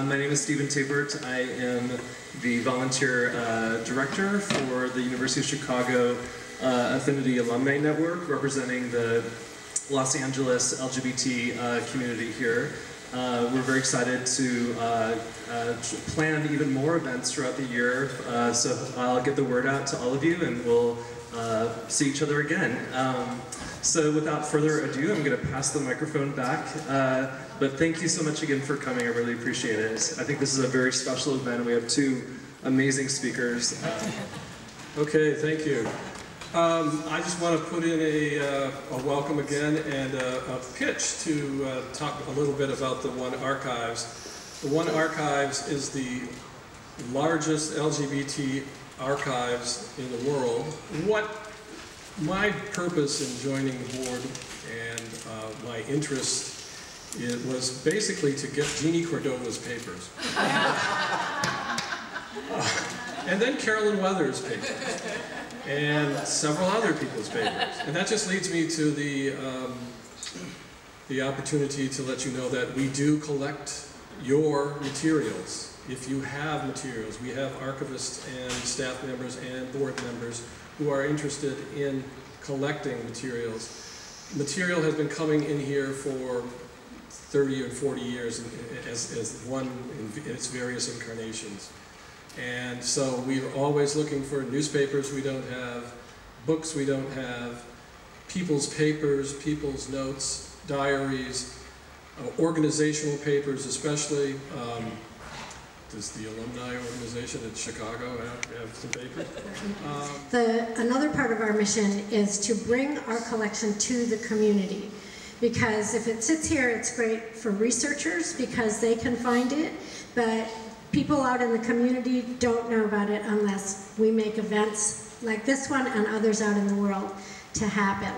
My name is Stephen Tabert. I am the volunteer director for the University of Chicago Affinity Alumni Network, representing the Los Angeles LGBT community here. We're very excited to plan even more events throughout the year, so I'll get the word out to all of you and we'll see each other again. So without further ado, I'm going to pass the microphone back. But thank you so much again for coming. I really appreciate it. I think this is a very special event. We have two amazing speakers. Okay, thank you. I just want to put in a welcome again and a pitch to talk a little bit about the One Archives. The One Archives is the largest LGBT archives in the world. What my purpose in joining the board and my interest, it was basically to get Jeanne Córdova's papers. And then Carolyn Weathers' papers. And several other people's papers. And that just leads me to the opportunity to let you know that we do collect your materials. If you have materials, we have archivists and staff members and board members who are interested in collecting materials. Material has been coming in here for 30 or 40 years as one in its various incarnations. And so we're always looking for newspapers we don't have, books we don't have, people's papers, people's notes, diaries, organizational papers especially. Does the Alumni organization in Chicago have some papers? Another part of our mission is to bring our collection to the community. Because if it sits here, it's great for researchers because they can find it, but people out in the community don't know about it unless we make events like this one and others out in the world to happen.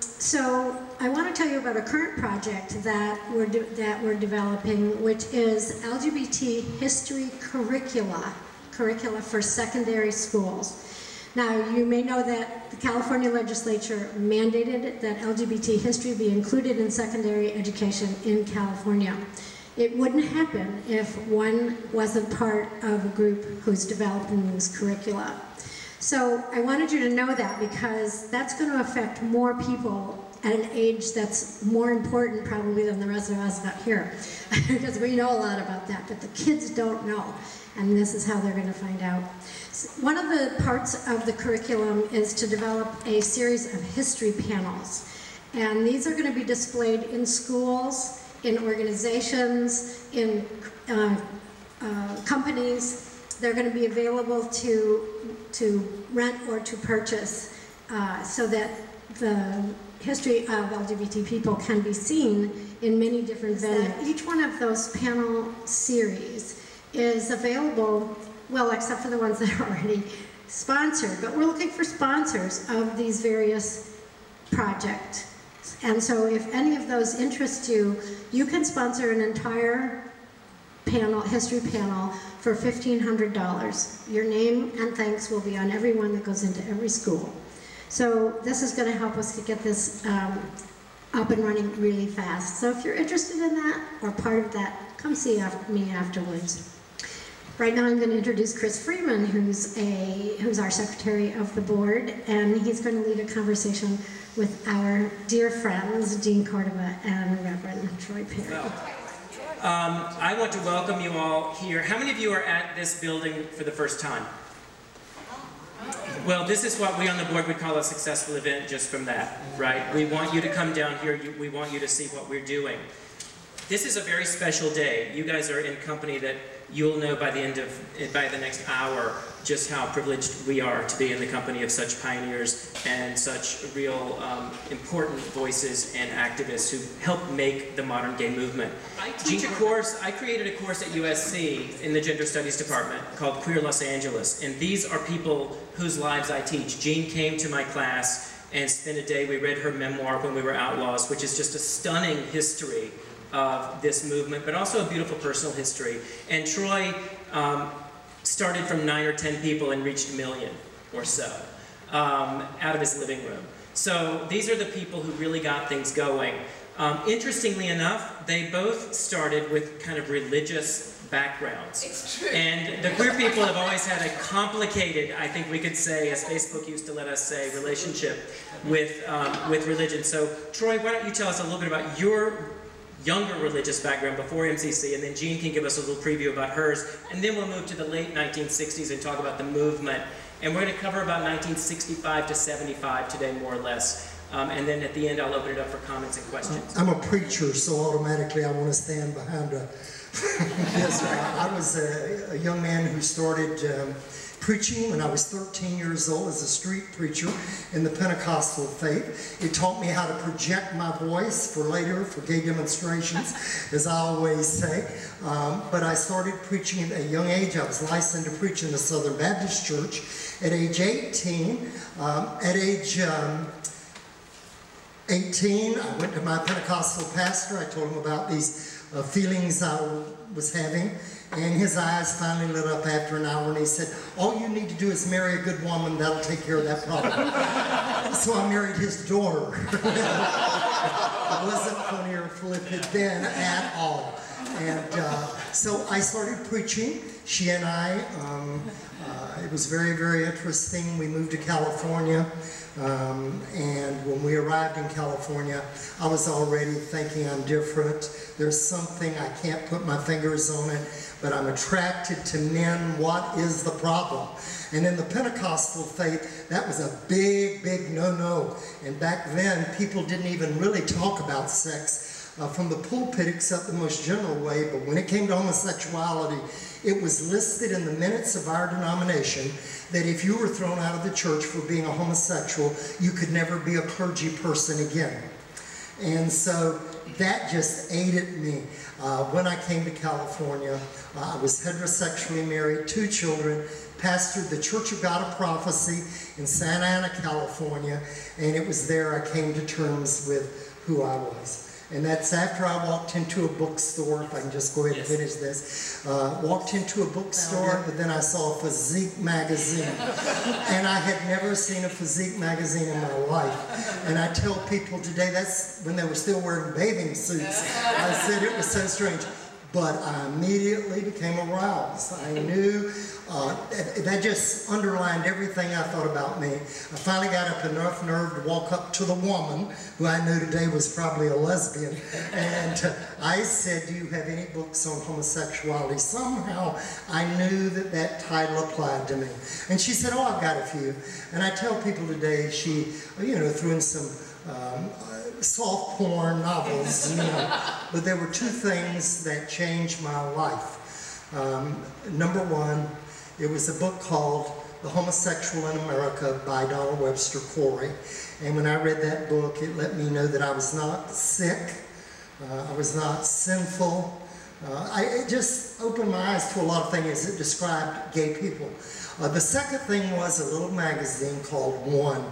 So I want to tell you about a current project that we're developing, which is LGBT history curricula for secondary schools. Now, you may know that the California legislature mandated that LGBT history be included in secondary education in California. It wouldn't happen if one wasn't part of a group who's developing these curricula. So I wanted you to know that because that's going to affect more people at an age that's more important probably than the rest of us out here. Because we know a lot about that, but the kids don't know. And this is how they're going to find out. One of the parts of the curriculum is to develop a series of history panels. And these are going to be displayed in schools, in organizations, in companies. They're going to be available to rent or to purchase so that the history of LGBT people can be seen in many different venues. Each one of those panel series is available, well, except for the ones that are already sponsored, but we're looking for sponsors of these various projects. And so if any of those interest you, you can sponsor an entire panel, history panel, for $1,500. Your name and thanks will be on every one that goes into every school. So this is going to help us to get this up and running really fast. So if you're interested in that or part of that, come see me afterwards. Right now I'm going to introduce Chris Freeman, who's our secretary of the board, and he's going to lead a conversation with our dear friends, Jeanne Córdova and Reverend Troy Perry. Well, I want to welcome you all here. How many of you are at this building for the first time? Well, this is what we on the board would call a successful event just from that, right? We want you to come down here. We want you to see what we're doing. This is a very special day. You guys are in company that you'll know by the next hour just how privileged we are to be in the company of such pioneers and such real important voices and activists who help make the modern gay movement. I created a course at USC in the Gender Studies department called Queer Los Angeles, and these are people whose lives I teach. Jeanne came to my class and spent a day, we read her memoir, When We Were Outlaws, which is just a stunning history of this movement, but also a beautiful personal history. And Troy started from 9 or 10 people and reached 1 million or so out of his living room. So these are the people who really got things going. Interestingly enough, they both started with kind of religious backgrounds. It's true. And the queer people have always had a complicated, I think we could say, as Facebook used to let us say, relationship with religion. So, Troy, why don't you tell us a little bit about your younger religious background before MCC, and then Jeanne can give us a little preview about hers, and then we'll move to the late 1960s and talk about the movement. And we're going to cover about 1965 to 75 today, more or less. And then at the end, I'll open it up for comments and questions. I'm a preacher, so automatically I want to stand behind a... Yes, I was a young man who started preaching when I was 13 years old as a street preacher in the Pentecostal faith. It taught me how to project my voice for later, for gay demonstrations, as I always say. But I started preaching at a young age. I was licensed to preach in the Southern Baptist Church at age 18. At age 18, I went to my Pentecostal pastor. I told him about these feelings I was having, and his eyes finally lit up after an hour, and he said, all you need to do is marry a good woman, that'll take care of that problem. So I married his daughter. I wasn't funny or flippant then at all. And so I started preaching. She and I, it was very, very interesting. We moved to California. And when we arrived in California, I was already thinking I'm different. There's something, I can't put my fingers on it, but I'm attracted to men. What is the problem? And in the Pentecostal faith, that was a big, big no-no. And back then, people didn't even really talk about sex from the pulpit except the most general way. But when it came to homosexuality, it was listed in the minutes of our denomination that if you were thrown out of the church for being a homosexual, you could never be a clergy person again. And so that just ate at me. When I came to California, I was heterosexually married, 2 children, pastored the Church of God of Prophecy in Santa Ana, California, and it was there I came to terms with who I was. And that's after I walked into a bookstore, if I can just go ahead and finish this. Walked into a bookstore, but then I saw a physique magazine. And I had never seen a physique magazine in my life. And I tell people today, that's when they were still wearing bathing suits. I said it was so strange. But I immediately became aroused. I knew, that just underlined everything I thought about me. I finally got up enough nerve to walk up to the woman, who I knew today was probably a lesbian, and I said, do you have any books on homosexuality? Somehow I knew that that title applied to me. And she said, oh, I've got a few. And I tell people today, she, threw in some soft porn novels, but there were 2 things that changed my life. Number 1, it was a book called The Homosexual in America by Donald Webster Corey. And when I read that book, it let me know that I was not sick, I was not sinful. It just opened my eyes to a lot of things. It described gay people. The second thing was a little magazine called One.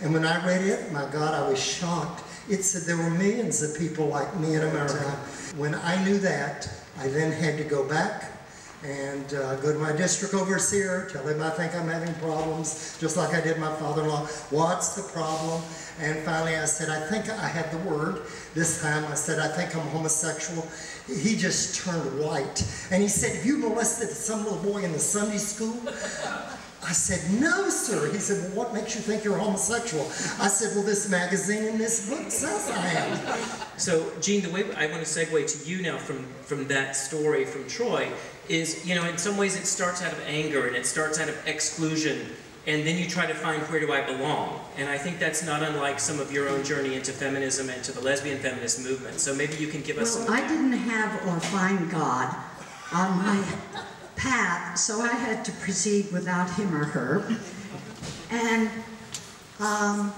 And when I read it, my God, I was shocked. It said there were millions of people like me in America. When I knew that, I then had to go back and go to my district overseer, tell him I think I'm having problems, just like I did my father-in-law. What's the problem? And finally I said, I think I had the word. This time I said, I think I'm homosexual. He just turned white. And he said, have you molested some little boy in the Sunday school? I said, no, sir. He said, well, what makes you think you're homosexual? I said, well, this magazine and this book says I am. So, Jeanne, the way I want to segue to you now from that story from Troy is, in some ways it starts out of anger and it starts out of exclusion, and then you try to find where do I belong. And I think that's not unlike some of your own journey into feminism and to the lesbian feminist movement. So maybe you can give us some... I didn't have or find God on my path, so I had to proceed without him or her. And I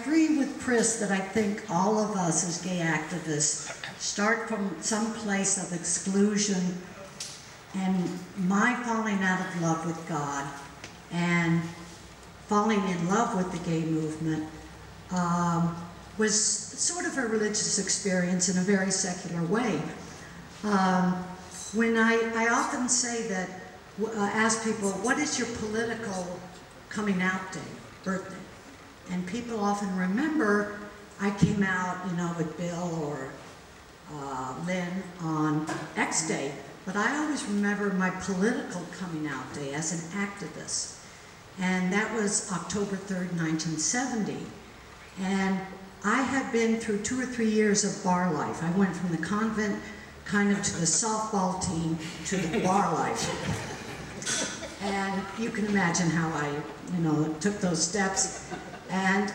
agree with Chris that I think all of us as gay activists start from some place of exclusion, and my falling out of love with God and falling in love with the gay movement was sort of a religious experience in a very secular way. When I often say that, ask people, what is your political coming out day, birthday? And people often remember, I came out, you know, with Bill or Lynn on X Day, but I always remember my political coming out day as an activist. And that was October 3rd, 1970. And I had been through 2 or 3 years of bar life. I went from the convent kind of to the softball team to the bar life. And you can imagine how I, you know, took those steps. And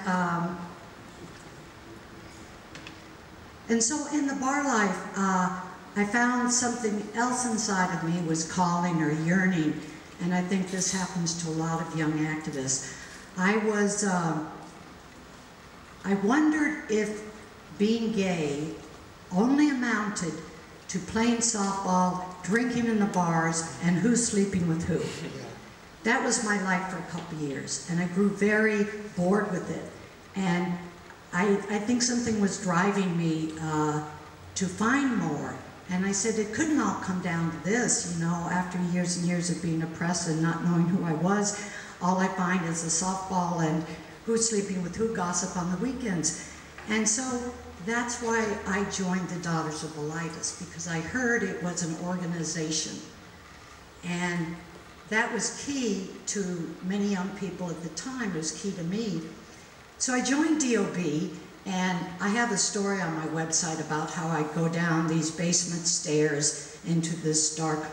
so in the bar life, I found something else inside of me was calling or yearning. And I think this happens to a lot of young activists. I wondered if being gay only amounted to playing softball, drinking in the bars, and who's sleeping with who. That was my life for a couple years, and I grew very bored with it. And I think something was driving me to find more. And I said, it couldn't all come down to this, you know, after years and years of being oppressed and not knowing who I was, all I find is the softball and who's sleeping with who gossip on the weekends. And so that's why I joined the Daughters of Bilitis, because I heard it was an organization. And that was key to many young people at the time. It was key to me. So I joined DOB, and I have a story on my website about how I go down these basement stairs into this dark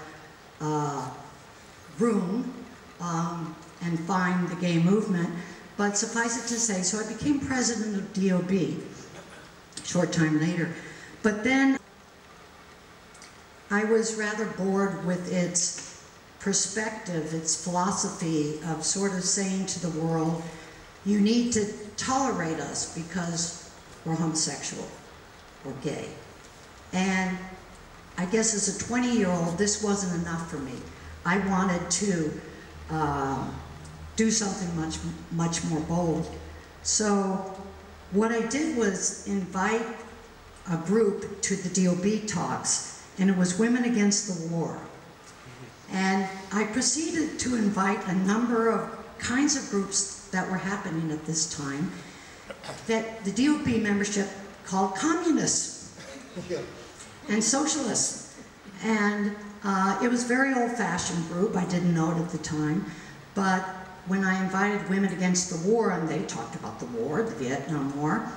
room and find the gay movement. But suffice it to say, so I became president of DOB a short time later. But then I was rather bored with its perspective, its philosophy of sort of saying to the world, you need to tolerate us because we're homosexual or gay. And I guess as a 20-year-old, this wasn't enough for me. I wanted to do something much more bold. So what I did was invite a group to the DOB talks, and it was Women Against the War. And I proceeded to invite a number of kinds of groups that were happening at this time that the DOB membership called communists and socialists. And it was a very old-fashioned group. I didn't know it at the time. But when I invited Women Against the War, and they talked about the war, the Vietnam War,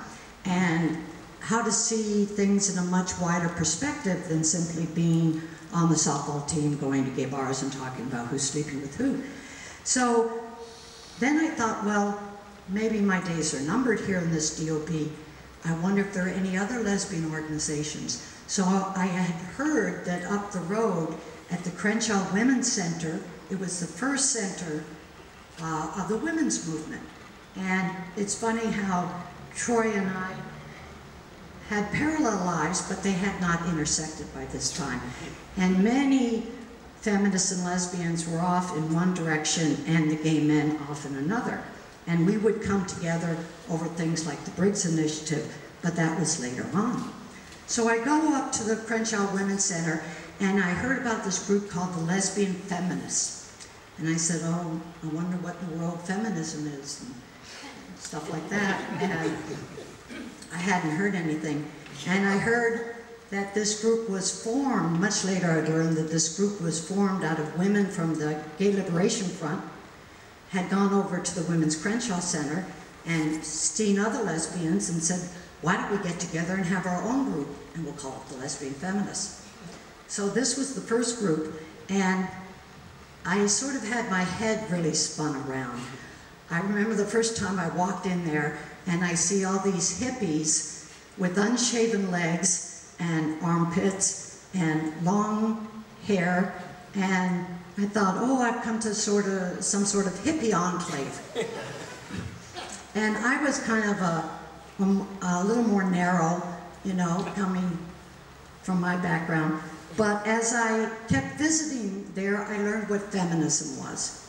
and how to see things in a much wider perspective than simply being on the softball team, going to gay bars and talking about who's sleeping with who. So then I thought, well, maybe my days are numbered here in this DOB. I wonder if there are any other lesbian organizations. So I had heard that up the road at the Crenshaw Women's Center, it was the first center of the women's movement. And it's funny how Troy and I had parallel lives, but they had not intersected by this time. And many feminists and lesbians were off in one direction and the gay men off in another. And we would come together over things like the Briggs Initiative, but that was later on. So I go up to the Crenshaw Women's Center, and I heard about this group called the Lesbian Feminists. And I said, oh, I wonder what in the world feminism is, and stuff like that. And I hadn't heard anything. And I heard that this group was formed, much later I learned that this group was formed out of women from the Gay Liberation Front, had gone over to the Women's Crenshaw Center and seen other lesbians and said, why don't we get together and have our own group, and we'll call it the Lesbian Feminists. So this was the first group, and I sort of had my head really spun around. I remember the first time I walked in there and I see all these hippies with unshaven legs and armpits and long hair, and I thought, oh, I've come to some sort of hippie enclave. And I was kind of a little more narrow, you know, coming from my background. But as I kept visiting there, I learned what feminism was.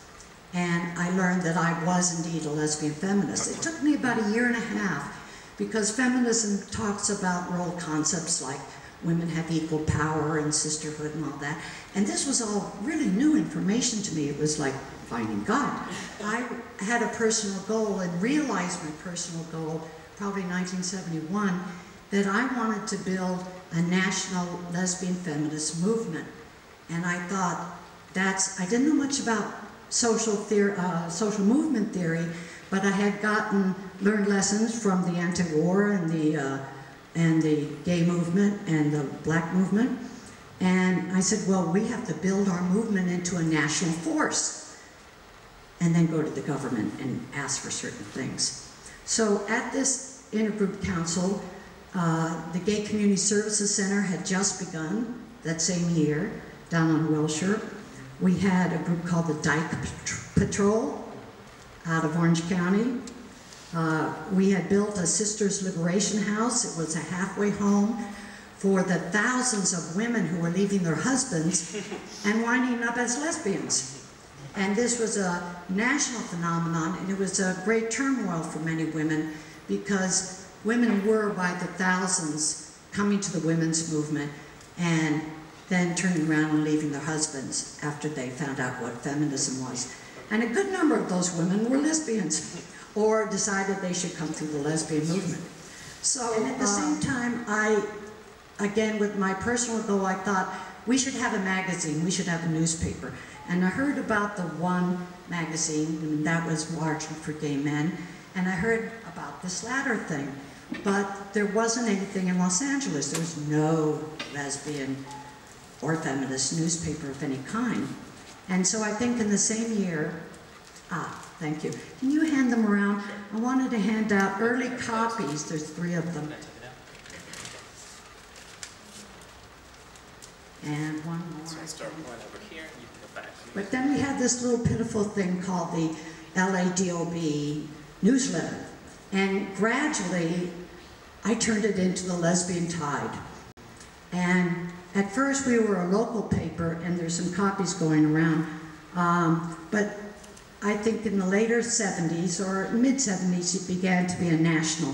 And I learned that I was indeed a lesbian feminist. It took me about a year and a half, because feminism talks about role concepts like women have equal power and sisterhood and all that. And this was all really new information to me. It was like finding God. I had a personal goal and realized my personal goal probably 1971, that I wanted to build a national lesbian feminist movement. And I thought, I didn't know much about social movement theory, but I had learned lessons from the anti-war and the gay movement and the black movement. And I said, well, we have to build our movement into a national force and then go to the government and ask for certain things. So at this intergroup council, the Gay Community Services Center had just begun that same year down on Wilshire. We had a group called the Dyke Patrol out of Orange County. We had built a Sisters Liberation House. It was a halfway home for the thousands of women who were leaving their husbands and winding up as lesbians. And this was a national phenomenon, and it was a great turmoil for many women because women were by the thousands coming to the women's movement and then turning around and leaving their husbands after they found out what feminism was. And a good number of those women were lesbians or decided they should come through the lesbian movement. So and at the same time, again, with my personal goal, I thought we should have a magazine, we should have a newspaper. And I heard about the One magazine, and that was largely for gay men, and I heard about this latter thing. But there wasn't anything in Los Angeles. There was no lesbian or feminist newspaper of any kind. And so I think in the same year, thank you. Can you hand them around? I wanted to hand out early copies. There's 3 of them. And one more. So I'll start one over here, and you can go back. But then we had this little pitiful thing called the LADOB newsletter. And gradually, I turned it into the Lesbian Tide. And at first we were a local paper, and there's some copies going around. But I think in the later 70s or mid-70s, it began to be a national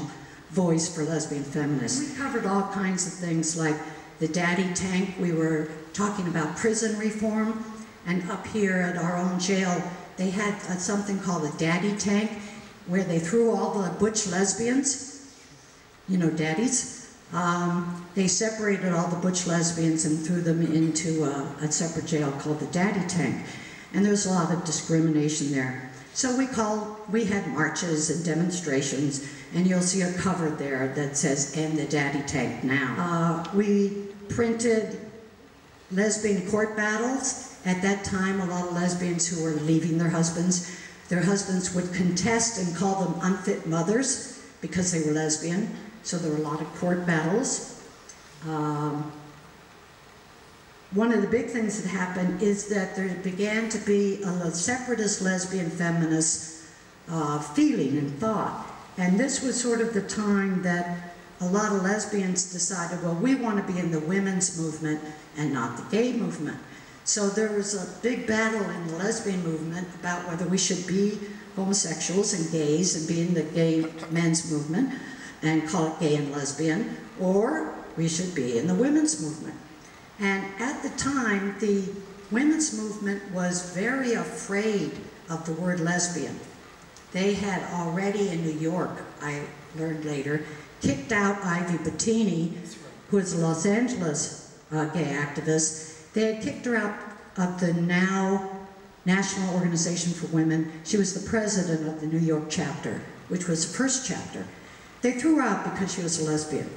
voice for lesbian feminists. We covered all kinds of things like the daddy tank. We were talking about prison reform. And up here at our own jail, they had something called a daddy tank, where they threw all the butch lesbians, you know, daddies. They separated all the butch lesbians and threw them into a separate jail called the daddy tank. And there's a lot of discrimination there. So we had marches and demonstrations, and you'll see a cover there that says, "End the daddy tank now." We printed lesbian court battles. At that time, a lot of lesbians who were leaving their husbands would contest and call them unfit mothers because they were lesbian. So there were a lot of court battles. One of the big things that happened is that there began to be a separatist lesbian feminist feeling and thought. And this was sort of the time that a lot of lesbians decided, well, we want to be in the women's movement and not the gay movement. So there was a big battle in the lesbian movement about whether we should be homosexuals and gays and be in the gay men's movement and call it gay and lesbian, or we should be in the women's movement. And at the time, the women's movement was very afraid of the word lesbian. They had already in New York, I learned later, kicked out Ivy Bettini, who is a Los Angeles gay activist. They had kicked her out of the now National Organization for Women. She was the president of the New York chapter, which was the first chapter. They threw her out because she was a lesbian.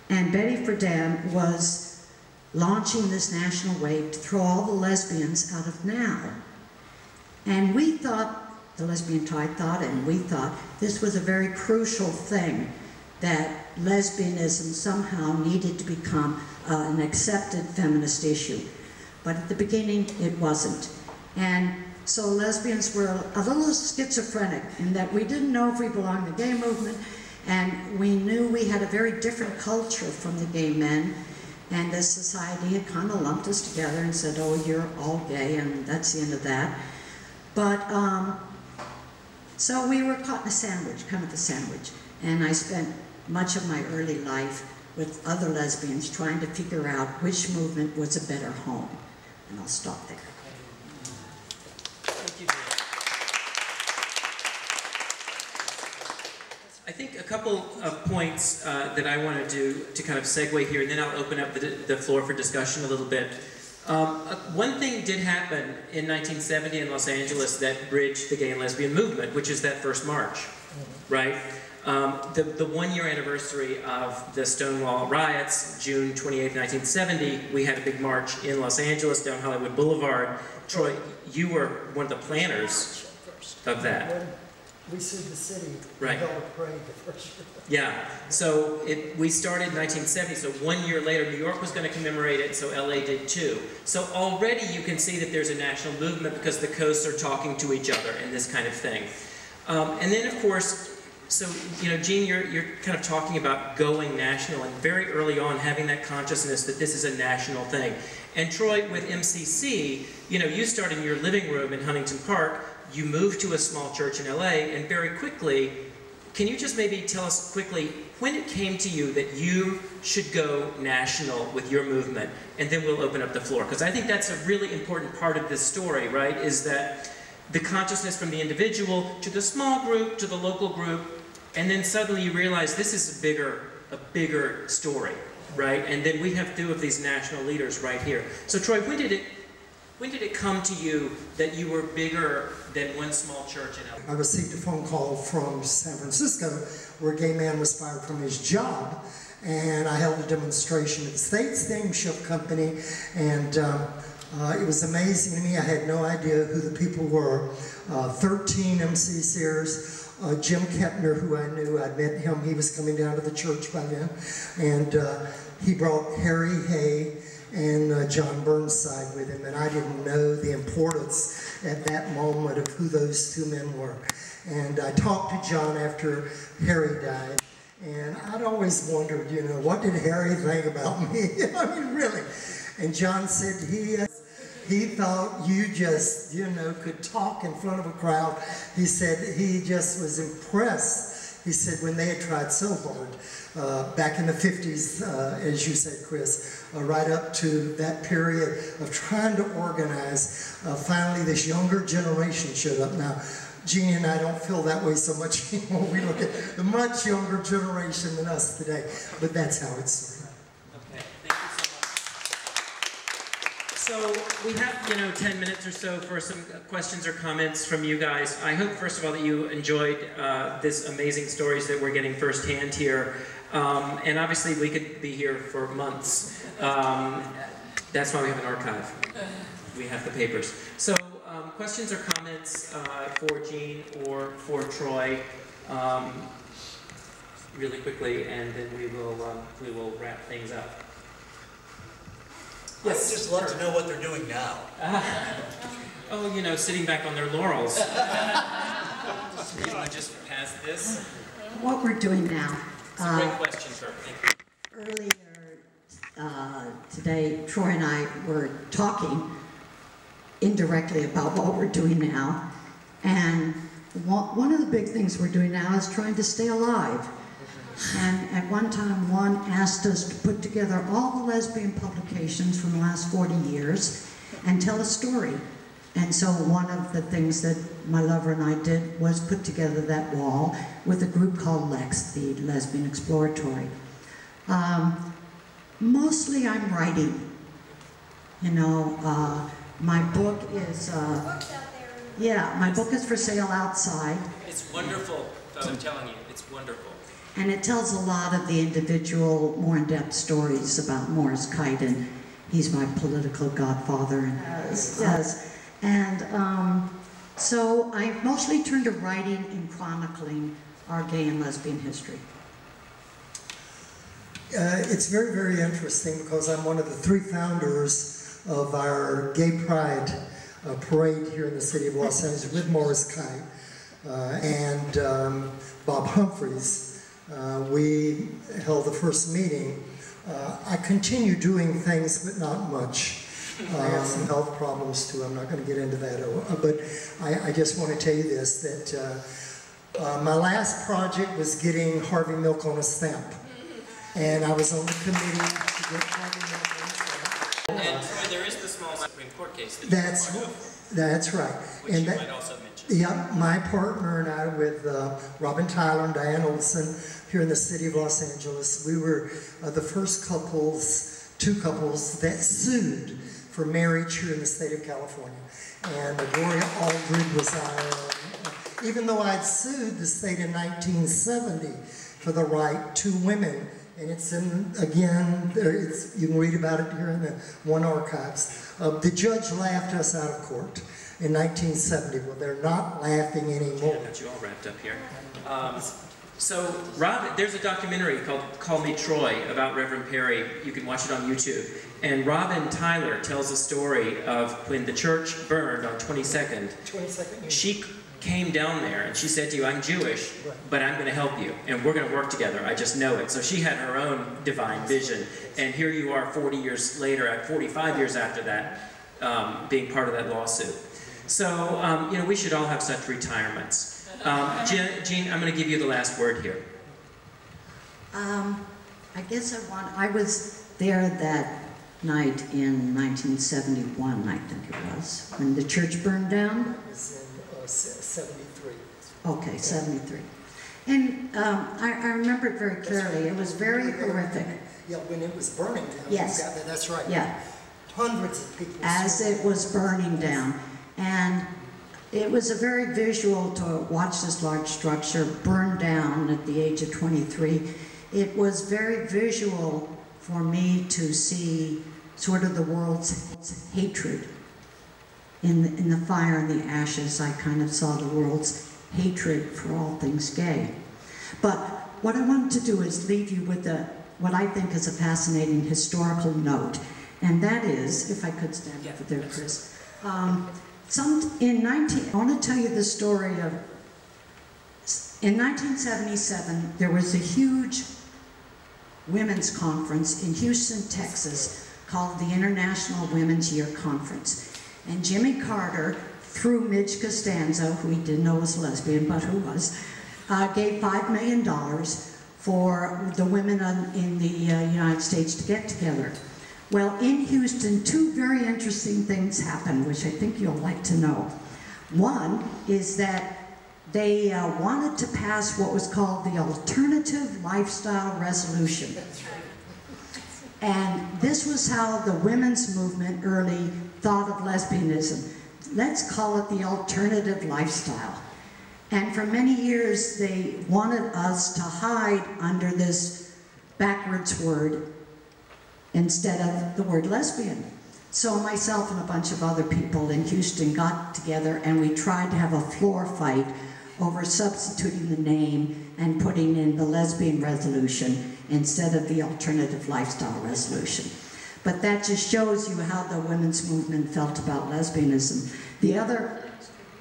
And Betty Friedan was launching this national wave to throw all the lesbians out of NOW. And we thought, the Lesbian Tide thought, and we thought, this was a very crucial thing, that lesbianism somehow needed to become an accepted feminist issue. But at the beginning, it wasn't. And so lesbians were a little schizophrenic in that we didn't know if we belonged to the gay movement, and we knew we had a very different culture from the gay men, and the society had kind of lumped us together and said, oh, you're all gay, and that's the end of that. But, so we were caught in a sandwich, kind of a sandwich, and I spent much of my early life with other lesbians trying to figure out which movement was a better home. And I'll stop there. Thank you. I think a couple of points that I want to do to kind of segue here, and then I'll open up the floor for discussion a little bit. One thing did happen in 1970 in Los Angeles that bridged the gay and lesbian movement, which is that first march, right? The one-year anniversary of the Stonewall riots, June 28, 1970, we had a big march in Los Angeles down Hollywood Boulevard. Troy, you were one of the planners of that. We sued the city. Right. Held a parade the first year. Yeah, so we started in 1970, so 1 year later New York was going to commemorate it, so LA did too. So already you can see that there's a national movement because the coasts are talking to each other and this kind of thing. And then of course, so you know, Jeanne, you're kind of talking about going national and very early on having that consciousness that this is a national thing. And Troy, with MCC, you know, you start in your living room in Huntington Park, you moved to a small church in LA, and very quickly, can you just maybe tell us quickly when it came to you that you should go national with your movement, and then we'll open up the floor. Because I think that's a really important part of this story, right, is that the consciousness from the individual to the small group to the local group, and then suddenly you realize this is a bigger story, right? And then we have two of these national leaders right here. So Troy, when did it come to you that you were bigger than one small church in LA? I received a phone call from San Francisco where a gay man was fired from his job, and I held a demonstration at the State Steamship Company, and it was amazing to me. I had no idea who the people were. 13 MCCers. Jim Kepner, who I knew, I'd met him. He was coming down to the church by then, and he brought Harry Hay and John Burnside with him, and I didn't know the importance at that moment of who those two men were. And I talked to John after Harry died, and I'd always wondered, you know, what did Harry think about me? I mean, really. And John said he thought you just, you know, could talk in front of a crowd. He said he just was impressed. He said when they had tried so hard, back in the 50s, as you said, Chris, right up to that period of trying to organize, finally this younger generation showed up. Now, Jeanne and I don't feel that way so much anymore. We look at the much younger generation than us today, but that's how it's started. Okay, thank you so much. So we have, you know, 10 minutes or so for some questions or comments from you guys. I hope, first of all, that you enjoyed this amazing stories that we're getting firsthand here. And obviously, we could be here for months. That's why we have an archive. We have the papers. So, questions or comments for Jeanne or for Troy, really quickly, and then we will wrap things up. Yes, I'd just love to know what they're doing now. Oh, you know, sitting back on their laurels. You want to just pass this? What we're doing now. It's a great question, sir. Thank you. Earlier today, Troy and I were talking indirectly about what we're doing now. And one of the big things we're doing now is trying to stay alive. And at one time, one asked us to put together all the lesbian publications from the last 40 years and tell a story. And so one of the things that my lover and I did was put together that wall with a group called LEX, the Lesbian Exploratory. Mostly I'm writing. You know, my book is, my book is for sale outside. It's wonderful, I'm telling you, it's wonderful. And it tells a lot of the individual, more in-depth stories about Morris Kite, and he's my political godfather. And so I mostly turned to writing and chronicling our gay and lesbian history. It's very, very interesting because I'm one of the 3 founders of our Gay Pride parade here in the city of Los Angeles with Morris Kite and Bob Humphreys. We held the first meeting. I continue doing things, but not much. I have some health problems too. I'm not going to get into that. But I just want to tell you this, that my last project was getting Harvey Milk on a stamp. And I was on the committee to get Harvey Milk on a stamp. And Troy, there is the small Supreme Court case that That's right. which And you that, might also mention. yeah, my partner and I, with Robin Tyler and Diane Olson here in the city of Los Angeles, we were the first two couples that sued for marriage here in the state of California. And Gloria Aldred was our, even though I'd sued the state in 1970 for the right to women. And it's in, again, you can read about it here in the One Archives. The judge laughed us out of court in 1970. Well, they're not laughing anymore. I got you all wrapped up here. So, there's a documentary called Call Me Troy about Reverend Perry. You can watch it on YouTube. And Robin Tyler tells a story of when the church burned on 22nd. 22nd. She came down there and she said to you, I'm Jewish, but I'm going to help you, and we're going to work together. I just know it. So she had her own divine vision. And here you are 40 years later, 45 years after that, being part of that lawsuit. So, you know, we should all have such retirements. Jeanne, I'm going to give you the last word here. I guess I was there that night in 1971, I think it was, when the church burned down. It was in 73. Okay, 73. And I remember it very clearly. It was very horrific. Yeah, when it was burning down. Yes. You got that, that's right. Yeah. Hundreds of people. As it was burning down. And it was a very visual to watch this large structure burn down at the age of 23. It was very visual for me to see sort of the world's hatred. In the fire and the ashes, I kind of saw the world's hatred for all things gay. But what I wanted to do is leave you with what I think is a fascinating historical note. And that is, if I could stand up there, Chris. I want to tell you the story of, in 1977, there was a huge women's conference in Houston, Texas, called the International Women's Year Conference. And Jimmy Carter, through Midge Costanzo, who he didn't know was a lesbian, but who was, gave $5 million for the women in the United States to get together. Well, in Houston, two very interesting things happened, which I think you'll like to know. One is that they wanted to pass what was called the Alternative Lifestyle Resolution. And this was how the women's movement early thought of lesbianism. Let's call it the alternative lifestyle. And for many years, they wanted us to hide under this backwards word instead of the word lesbian. So myself and a bunch of other people in Houston got together and we tried to have a floor fight over substituting the name and putting in the lesbian resolution instead of the alternative lifestyle resolution. But that just shows you how the women's movement felt about lesbianism. The other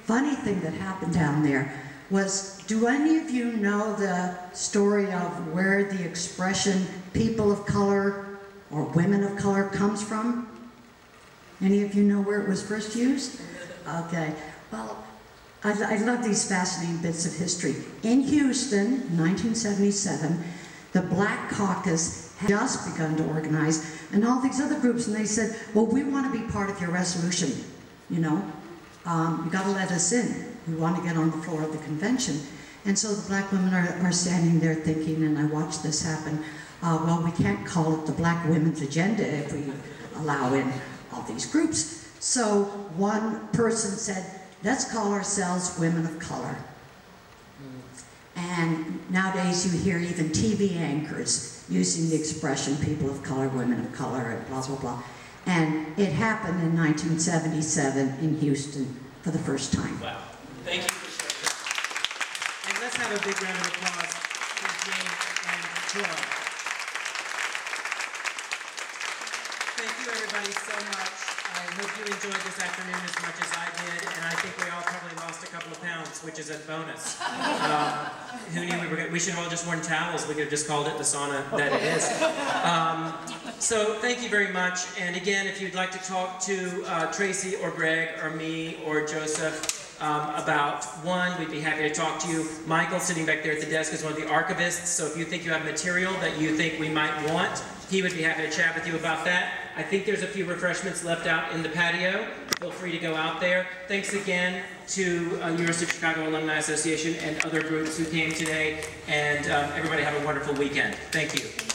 funny thing that happened down there was, do any of you know the story of where the expression people of color or women of color comes from? Any of you know where it was first used? Okay, well, I love these fascinating bits of history. In Houston, 1977, the Black Caucus had just begun to organize, and all these other groups, and they said, well, we want to be part of your resolution, you know? You got to let us in. We want to get on the floor of the convention. And so the black women are standing there thinking, and I watched this happen, well, we can't call it the Black Women's Agenda if we allow in all these groups. So one person said, let's call ourselves women of color. And nowadays you hear even TV anchors using the expression people of color, women of color, and blah, blah, blah. And it happened in 1977 in Houston for the first time. Wow. Thank you for sharing. And let's have a big round of applause for Jeanne and Troy. Thank you everybody so much. I hope you enjoyed this afternoon as much as I did, and I think we all probably lost a couple of pounds, which is a bonus. Who knew we should have all just worn towels? We could have just called it the sauna that it is. So thank you very much, and again, if you'd like to talk to Tracy or Greg or me or Joseph about one, we'd be happy to talk to you. Michael, sitting back there at the desk, is one of the archivists, so if you think you have material that you think we might want, he would be happy to chat with you about that. I think there's a few refreshments left out in the patio. Feel free to go out there. Thanks again to University of Chicago Alumni Association and other groups who came today, and everybody have a wonderful weekend. Thank you.